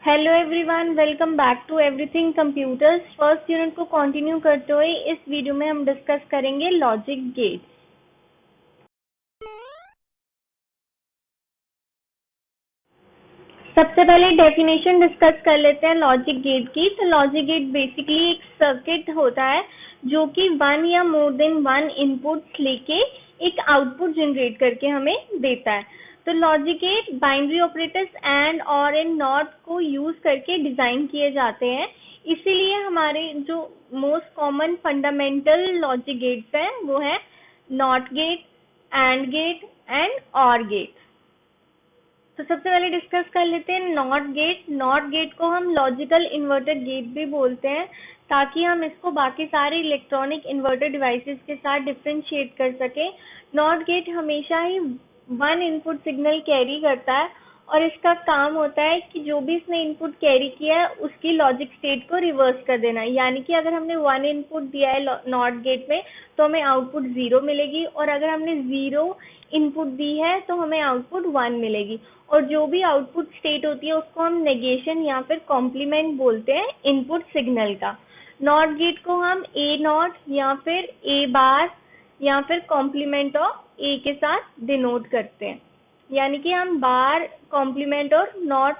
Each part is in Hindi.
Hello everyone, welcome back to everything computers. First unit को कंटिन्यू करते हुए इस वीडियो में हम डिस्कस करेंगे लॉजिक गेट। सबसे पहले डेफिनेशन डिस्कस कर लेते हैं लॉजिक गेट की। तो लॉजिक गेट बेसिकली एक सर्किट होता है जो कि वन या मोर देन वन इनपुट्स लेके एक आउटपुट जनरेट करके हमें देता है। तो logic gate binary operators and or and not को यूज करके डिजाइन किए जाते हैं। इसीलिए हमारे जो most common fundamental logic gates हैं वो है not gate, and gate and or gate. तो सबसे पहले डिस्कस कर लेते हैं नॉट गेट। नॉट गेट को हम लॉजिकल इन्वर्टर गेट भी बोलते हैं, ताकि हम इसको बाकी सारे इलेक्ट्रॉनिक इन्वर्टर डिवाइसेस के साथ डिफ्रेंशिएट कर सकें। नॉट गेट हमेशा ही वन इनपुट सिग्नल कैरी करता है और इसका काम होता है कि जो भी इसने इनपुट कैरी किया है उसकी लॉजिक स्टेट को रिवर्स कर देना। यानी कि अगर हमने वन इनपुट दिया है नॉट गेट में तो हमें आउटपुट 0 मिलेगी, और अगर हमने 0 इनपुट दी है तो हमें आउटपुट 1 मिलेगी। और जो भी आउटपुट स्टेट होती है उसको हम नेगेशन या फिर कॉम्प्लीमेंट बोलते हैं इनपुट सिग्नल का। नॉट गेट को हम ए नॉट या फिर ए बार या फिर कॉम्प्लीमेंट ऑफ ए के साथ डिनोट करते हैं। यानी कि हम बार, कॉम्प्लीमेंट और नॉट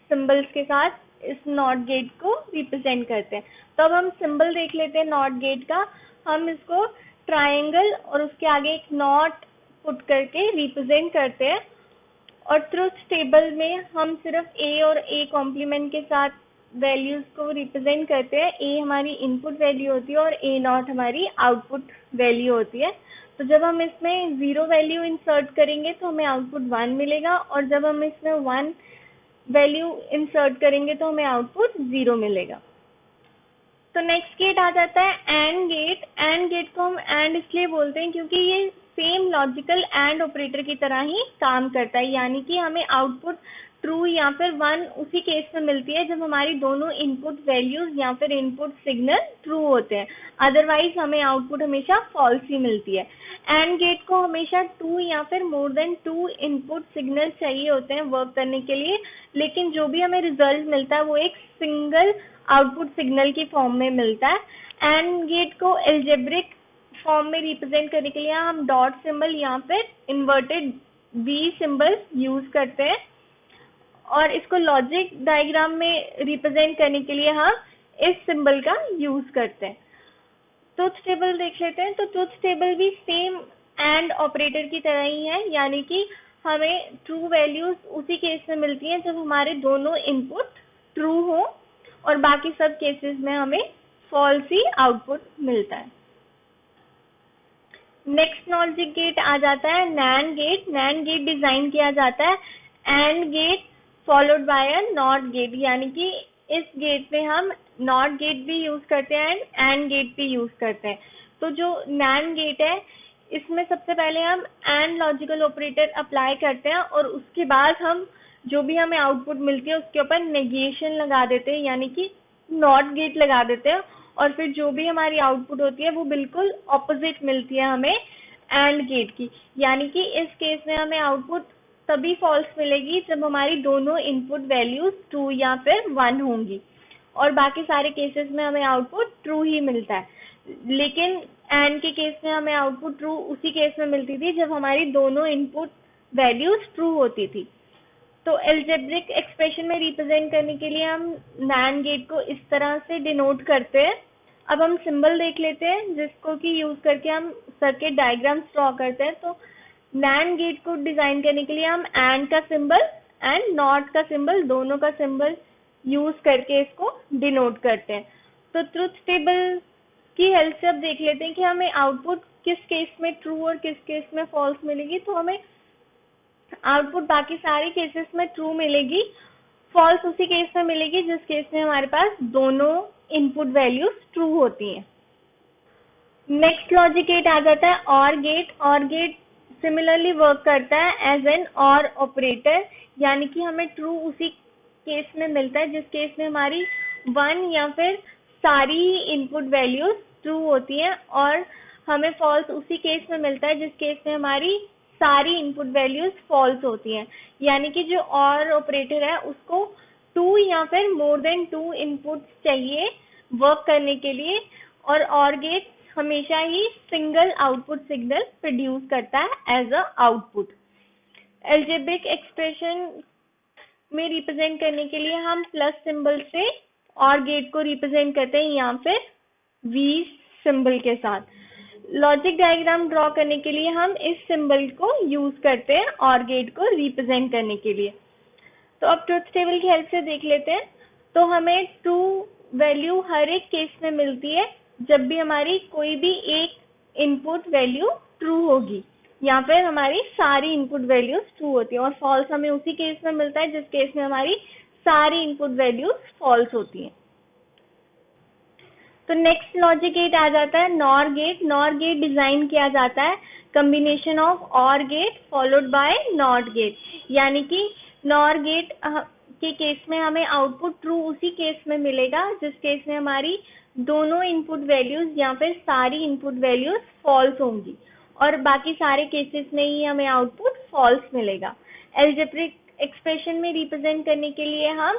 सिंबल्स के साथ इस नॉट गेट को रिप्रेजेंट करते हैं। तो अब हम सिंबल देख लेते हैं नॉट गेट का। हम इसको ट्रायंगल और उसके आगे एक नॉट पुट करके रिप्रेजेंट करते हैं, और ट्रुथ टेबल में हम सिर्फ ए और ए कॉम्प्लीमेंट के साथ वैल्यूज को रिप्रेजेंट करते हैं। ए हमारी इनपुट वैल्यू होती है और ए नॉट हमारी आउटपुट वैल्यू होती है। तो जब हम इसमें 0 वैल्यू इंसर्ट करेंगे तो हमें आउटपुट 1 मिलेगा, और जब हम इसमें 1 वैल्यू इंसर्ट करेंगे तो हमें आउटपुट 0 मिलेगा। तो नेक्स्ट गेट आ जाता है एंड गेट। एंड गेट को हम एंड इसलिए बोलते हैं क्योंकि ये सेम लॉजिकल एंड ऑपरेटर की तरह ही काम करता है। यानी कि हमें आउटपुट ट्रू या फिर 1 उसी केस में मिलती है जब हमारी दोनों इनपुट वैल्यूज या फिर इनपुट सिग्नल ट्रू होते हैं। अदरवाइज हमें आउटपुट हमेशा फॉल्स ही मिलती है। एंड गेट को हमेशा 2 या फिर मोर देन 2 इनपुट सिग्नल चाहिए होते हैं वर्क करने के लिए, लेकिन जो भी हमें रिजल्ट मिलता है वो एक सिंगल आउटपुट सिग्नल की फॉर्म में मिलता है। एंड गेट को एल्जेब्रिक फॉर्म में रिप्रेजेंट करने के लिए हम डॉट सिंबल या फिर इन्वर्टेड वी सिंबल यूज करते हैं, और इसको लॉजिक डायग्राम में रिप्रेजेंट करने के लिए हम इस सिंबल का यूज करते हैं। ट्रुथ टेबल देख लेते हैं। तो ट्रुथ टेबल भी सेम एंड ऑपरेटर की तरह ही है, यानी कि हमें ट्रू वैल्यूज उसी केस में मिलती हैं जब हमारे दोनों इनपुट ट्रू हो, और बाकी सब केसेस में हमें फॉल्स ही आउटपुट मिलता है। नेक्स्ट लॉजिक गेट आ जाता है nand gate. Nand gate design किया जाता है and gate followed by a not gate. यानी कि इस गेट में हम नॉट गेट भी यूज करते हैं एंड गेट भी यूज करते हैं। तो जो नैंड गेट है इसमें सबसे पहले हम एंड लॉजिकल ऑपरेटर अप्लाई करते हैं, और उसके बाद हम जो भी हमें आउटपुट मिलती है उसके ऊपर नेगेशन लगा देते हैं, यानी कि नॉट गेट लगा देते हैं, और फिर जो भी हमारी आउटपुट होती है वो बिल्कुल ऑपोजिट मिलती है हमें एंड गेट की। यानी कि इस केस में हमें आउटपुट तभी फॉल्स मिलेगी जब हमारी दोनों इनपुट वैल्यूज 2 या फिर 1 होंगी, और बाकी सारे केसेस में हमें आउटपुट ट्रू ही मिलता है। लेकिन एंड के केस में हमें आउटपुट ट्रू उसी केस में मिलती थी जब हमारी दोनों इनपुट वैल्यूज ट्रू होती थी। तो एल्जेब्रिक एक्सप्रेशन में रिप्रेजेंट करने के लिए हम नैंड गेट को इस तरह से डिनोट करते हैं। अब हम सिंबल देख लेते हैं जिसको कि यूज करके हम सर्किट डायग्राम ड्रॉ करते हैं। तो नैंड गेट को डिजाइन करने के लिए हम एंड का सिंबल एंड नॉट का सिंबल, दोनों का सिंबल यूज करके इसको डिनोट करते हैं। तो ट्रुथ टेबल की हेल्प से अब देख लेते हैं कि हमें आउटपुट किस केस में ट्रू और किस केस में फॉल्स मिलेगी। तो हमें आउटपुट बाकी सारे केसेस में ट्रू मिलेगी, फॉल्स उसी केस में मिलेगी जिस केस में हमारे पास दोनों इनपुट वैल्यूज ट्रू होती हैं। नेक्स्ट लॉजिक गेट आ जाता है और गेट। और गेट सिमिलरली वर्क करता है एज एन और ऑपरेटर, यानी कि हमें ट्रू उसी केस में मिलता है जिस केस में हमारी 1 या फिर सारी इनपुट वैल्यूज ट्रू होती हैं, और हमें फॉल्स उसी केस में मिलता है जिस केस में हमारी सारी इनपुट वैल्यूज फॉल्स होती हैं। यानी कि जो और ऑपरेटर है उसको 2 या फिर मोर देन 2 इनपुट्स चाहिए वर्क करने के लिए, और OR गेट हमेशा ही सिंगल आउटपुट सिग्नल प्रोड्यूस करता है as a output. Algebraic expression में रिप्रेजेंट करने के लिए हम प्लस सिंबल से OR गेट को रिप्रेजेंट करते हैं या फिर V सिंबल के साथ। लॉजिक डायग्राम ड्रॉ करने के लिए हम इस सिंबल को यूज करते हैं OR गेट को रिप्रेजेंट करने के लिए। तो अब ट्रुथ टेबल की हेल्प से देख लेते हैं। तो हमें ट्रू वैल्यू हर एक केस में मिलती है जब भी हमारी कोई भी एक इनपुट वैल्यू ट्रू होगी, या फिर हमारी सारी इनपुट वैल्यूज ट्रू होती है, और फॉल्स हमें उसी केस में मिलता है जिस केस में हमारी सारी इनपुट वैल्यूज फॉल्स होती हैं। तो नेक्स्ट लॉजिक गेट आ जाता है nor gate. Nor gate design किया जाता है combination of OR gate followed by not gate, यानी कि नॉर गेट के केस में हमें आउटपुट ट्रू उसी केस में मिलेगा जिस केस में हमारी दोनों इनपुट वैल्यूज या फिर सारी इनपुट वैल्यूज फॉल्स होंगी, और बाकी सारे केसेस में ही हमें आउटपुट फॉल्स मिलेगा। एल्जेब्रिक एक्सप्रेशन में रिप्रेजेंट करने के लिए हम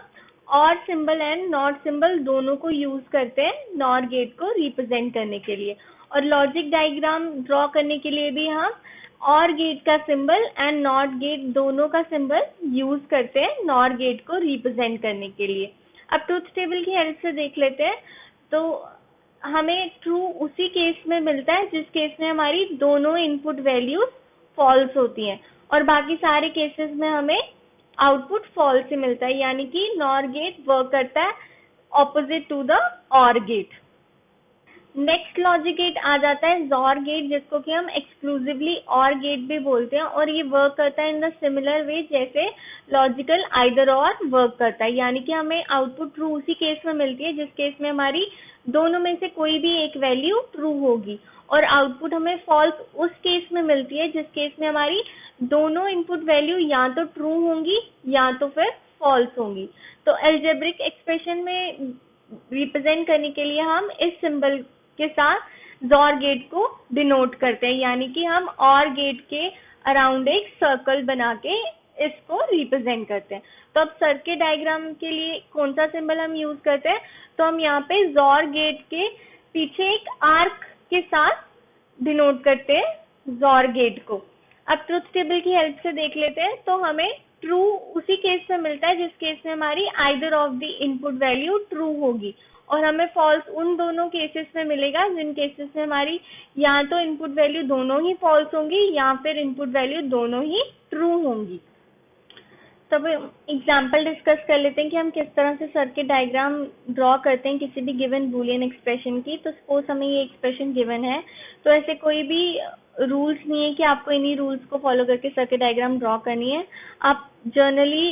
OR symbol and not symbol दोनों को यूज करते हैं नॉर गेट को रिप्रेजेंट करने के लिए, और लॉजिक डायग्राम ड्रॉ करने के लिए भी हम OR गेट का सिंबल एंड नॉट गेट दोनों का सिंबल यूज करते हैं नॉर गेट को रिप्रेजेंट करने के लिए। अब ट्रुथ टेबल की हेल्प से देख लेते हैं। तो हमें ट्रू उसी केस में मिलता है जिस केस में हमारी दोनों इनपुट वैल्यूज फॉल्स होती हैं, और बाकी सारे केसेस में हमें आउटपुट फॉल्स ही मिलता है, यानी कि नॉर गेट वर्क करता है opposite to the OR gate. Next logic gate आ जाता है XOR गेट, जिसको कि हम एक्सक्लूसिवली OR गेट भी बोलते हैं, और ये वर्क करता है इन द सिमिलर वे जैसे लॉजिकल आइदर और वर्क करता है, यानी कि हमें आउटपुट ट्रू उसी केस में मिलती है जिस केस में हमारी दोनों में से कोई भी एक वैल्यू ट्रू होगी, और आउटपुट हमें फॉल्स उस केस में मिलती है जिस केस में हमारी दोनों इनपुट वैल्यू या तो ट्रू होंगी या तो फिर फॉल्स होंगी। तो एल्जेब्रिक एक्सप्रेशन में रिप्रेजेंट करने के लिए हम इस सिंबल के साथ XOR गेट को डिनोट करते हैं, यानी कि हम OR गेट के अराउंड एक सर्कल बना के इसको रिप्रेजेंट करते हैं। तो अब सर्किट डायग्राम के लिए कौन सा सिंबल हम यूज करते हैं, तो हम यहाँ पे XOR गेट के पीछे एक आर्क के साथ डिनोट करते हैं XOR गेट को। अब ट्रुथ टेबल की हेल्प से देख लेते हैं। तो हमें ट्रू उसी केस में मिलता है जिस केस में हमारी either of the input value true होगी, और हमें फॉल्स उन दोनों केसेस में मिलेगा जिन केसेस में हमारी या तो इनपुट वैल्यू दोनों ही फॉल्स होंगी या फिर इनपुट वैल्यू दोनों ही ट्रू होंगी। तब एग्जाम्पल डिस्कस कर लेते हैं कि हम किस तरह से सर्किट डायग्राम ड्रॉ करते हैं किसी भी गिवन बूलियन एक्सप्रेशन की। तो सपोज हमें ये एक्सप्रेशन गिवन है, तो ऐसे कोई भी रूल्स नहीं है कि आपको इन्हीं रूल्स को फॉलो करके सर्किट डायग्राम ड्रॉ करनी है। आप जनरली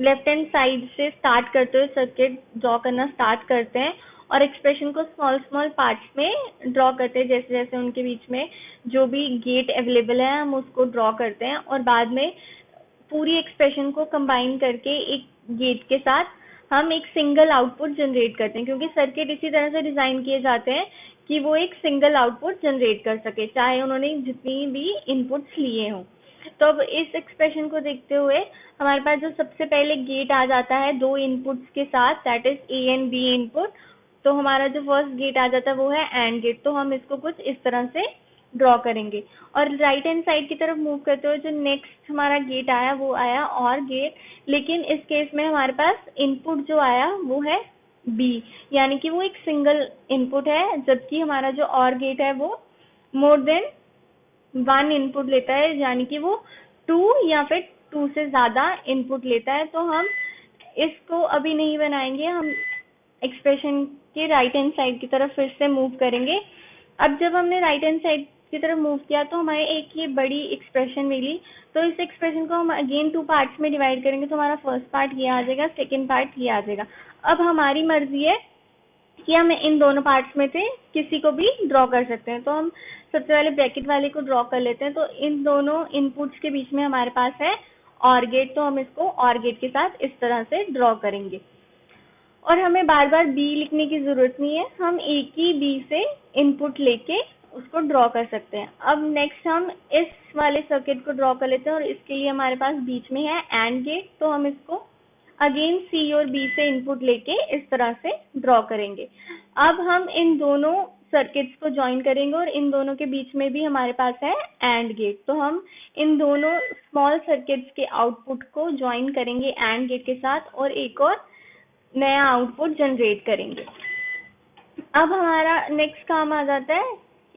लेफ्ट हैंड साइड से स्टार्ट करते हुए सर्किट ड्रॉ करना स्टार्ट करते हैं, और एक्सप्रेशन को स्मॉल स्मॉल पार्ट्स में ड्रॉ करते हैं, जैसे जैसे उनके बीच में जो भी गेट अवेलेबल है हम उसको ड्रॉ करते हैं, और बाद में पूरी एक्सप्रेशन को कंबाइन करके एक गेट के साथ हम एक सिंगल आउटपुट जनरेट करते हैं, क्योंकि सर्किट इसी तरह से डिजाइन किए जाते हैं कि वो एक सिंगल आउटपुट जनरेट कर सके, चाहे उन्होंने जितनी भी इनपुट्स लिए हों। तो अब इस एक्सप्रेशन को देखते हुए हमारे पास जो सबसे पहले गेट आ जाता है दो इनपुट्स के साथ, that is A and B input. तो हमारा जो फर्स्ट गेट आ जाता है वो है AND गेट। तो हम इसको कुछ इस तरह से ड्रॉ करेंगे, और राइट हैंड साइड की तरफ मूव करते हुए जो नेक्स्ट हमारा गेट आया वो आया OR गेट, लेकिन इस केस में हमारे पास इनपुट जो आया वो है B, यानी कि वो एक सिंगल इनपुट है, जबकि हमारा जो OR गेट है वो मोर देन 1 इनपुट लेता है, यानी कि वो 2 या फिर 2 से ज्यादा इनपुट लेता है। तो हम इसको अभी नहीं बनाएंगे, हम एक्सप्रेशन के राइट हैंड साइड की तरफ फिर से मूव करेंगे। अब जब हमने राइट हैंड साइड की तरफ मूव किया तो हमारे एक ये बड़ी एक्सप्रेशन मिली। तो इस एक्सप्रेशन को हम अगेन 2 पार्ट्स में डिवाइड करेंगे, तो हमारा फर्स्ट पार्ट ये आ जाएगा, सेकेंड पार्ट ये आ जाएगा। अब हमारी मर्जी है कि हम इन दोनों पार्ट्स में से किसी को भी ड्रॉ कर सकते हैं। तो हम सबसे पहले ब्रैकेट वाले को ड्रॉ कर लेते हैं। तो इन दोनों इनपुट्स के बीच में हमारे पास है OR गेट, तो हम इसको OR गेट के साथ इस तरह से ड्रॉ करेंगे, और हमें बार बार B लिखने की जरूरत नहीं है, हम एक ही B से इनपुट लेके उसको ड्रॉ कर सकते हैं। अब नेक्स्ट हम इस वाले सर्किट को ड्रॉ कर लेते हैं, और इसके लिए हमारे पास बीच में है AND गेट। तो हम इसको अगेन सी और बी से इनपुट लेके इस तरह से ड्रॉ करेंगे। अब हम इन दोनों सर्किट्स को ज्वाइन करेंगे और इन दोनों के बीच में भी हमारे पास है एंड गेट, तो हम इन दोनों स्मॉल सर्किट्स के आउटपुट को ज्वाइन करेंगे एंड गेट के साथ और एक और नया आउटपुट जनरेट करेंगे। अब हमारा नेक्स्ट काम आ जाता है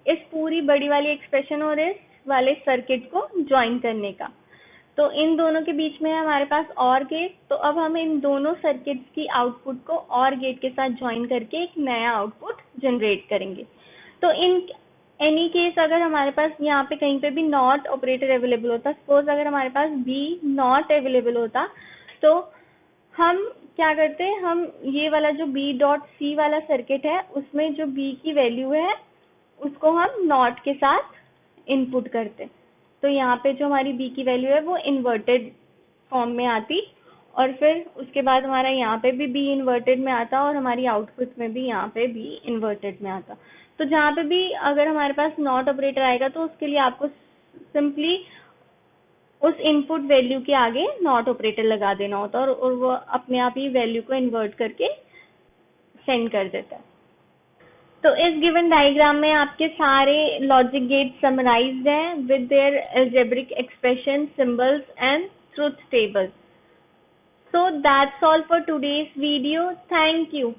इस पूरी बड़ी वाली एक्सप्रेशन और इस वाले सर्किट को ज्वाइन करने का। तो इन दोनों के बीच में है हमारे पास और गेट, तो अब हम इन दोनों सर्किट्स की आउटपुट को और गेट के साथ ज्वाइन करके एक नया आउटपुट जनरेट करेंगे। तो इन एनी केस अगर हमारे पास यहाँ पे कहीं पे भी नॉट ऑपरेटर अवेलेबल होता, सपोज अगर हमारे पास बी नॉट अवेलेबल होता, तो हम क्या करते हैं, हम ये वाला जो बी डॉट सी वाला सर्किट है उसमें जो बी की वैल्यू है उसको हम नॉट के साथ इनपुट करते। तो यहाँ पे जो हमारी बी की वैल्यू है वो इन्वर्टेड फॉर्म में आती और फिर उसके बाद हमारा यहाँ पे भी बी इन्वर्टेड में आता और हमारी आउटपुट में भी यहाँ पे बी इन्वर्टेड में आता। तो जहाँ पे भी अगर हमारे पास नॉट ऑपरेटर आएगा तो उसके लिए आपको सिंपली उस इनपुट वैल्यू के आगे नॉट ऑपरेटर लगा देना होता है और वो अपने आप ही वैल्यू को इन्वर्ट करके सेंड कर देता है। तो इस गिवन डायग्राम में आपके सारे लॉजिक गेट समराइज्ड हैं with their algebraic expression, symbols and truth table. So that's all for today's video. Thank you.